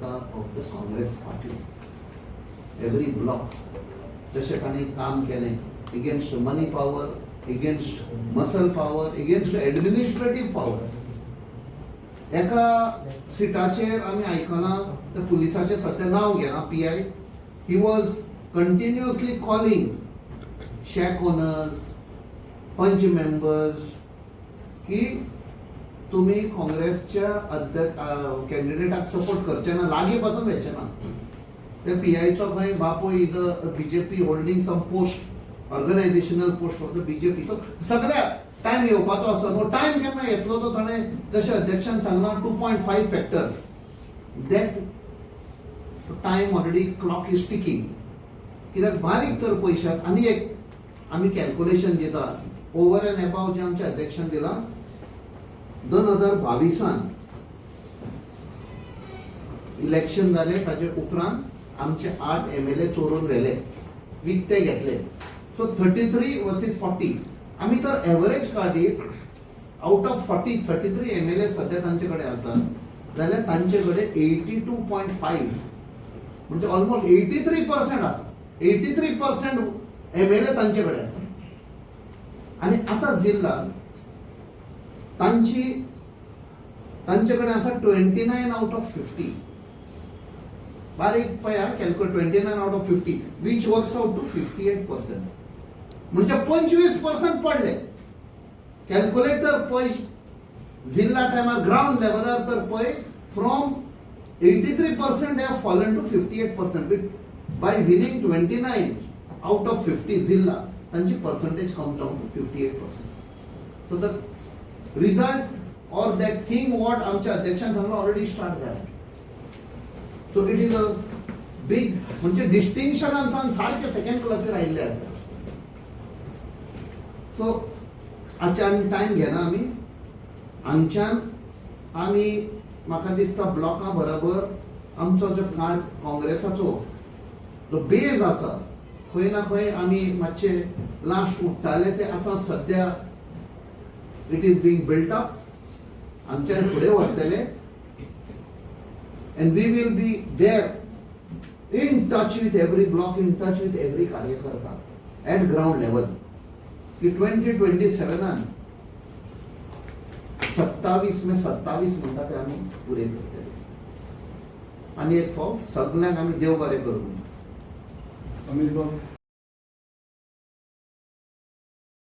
Kota of the Congress party. Every block जशें ताणें काम केलें against money power, against muscle power, against administrative power. एका सिटाचेर आमी आयकलां त्या पुलिसाचें सद्या नांव घेना PI. He was continuously calling shack owners, पंच members की तुम्ही काँग्रेसच्या कॅन्डिडेटाक सपोर्ट करचे ना, लागीं पासून व्हेचे ना. त्या PIचो खंय बापूय is a BJP holding some post, organisational post of the BJP. So सगळ्या टायम येवपाचो आसता न्हू. टायम केन्ना येतलो तो ताणें तशें अध्यक्षान सांगला 2.5 factor. That time already clock is ticking. कित्याक बारीक तर पयशांक आनी एक आमी कॅल्क्युलेशन दिता ओवर एंड अबाव जे आमच्या अध्यक्षान दिलां 2022 इलेक्शन जालें ताचे उपरांत आमचे 8 MLA चोरून व्हेले, विकते घेतले. So 33 versus 40. आमी तर एव्हरेज काडीत आउट ऑफ 40 33 MLA सध्या तांचे कडेन आसा जाल्यार तांचे कडेन 82.5 म्हणजे ऑलमोस्ट 83% आसा. 83% MLA तांचे कडेन आसा. आनी आतां जिल्ला तांचे कडेन आसा 29 आउट ऑफ 50. बारीक पळया calculate 29 out of 50 which works out to 58%. म्हणजे 25% पडले. कॅल्क्युलेटर पळय जिल्हा टायमार ग्राउंड लेवलार तर पळय from 83% have fallen to 58%. By winning 29 out of 50 जिल्हा तांची percentage come down to 58%. So the result or that thing what आमच्या अध्यक्षान सांगला ऑलरेडी स्टार्ट झाला. So it is a big म्हणजे डिस्टिंक्शनान सारखे सेकंड क्लासीर आयिल्ले आसा. सो आजच्यान टायम घेना आमी हांगच्यान आमी म्हाका दिसता ब्लॉका बरोबर आमचो जो काँग्रेसाचो जो बेज आसा खंय ना खंय आमी मातशे लास्ट उठताले ते आतां सद्या it is being built up. आमच्यान फुडें व्हरतले and we will be there in touch with every block, in touch with every कार्यकर्ता at ground level. की 2027 27 में 27 म्हणटा ते आमी पुरे करतले. आनी एक फावट सगळ्यांक आमी देव बरें करूं. अमित बाब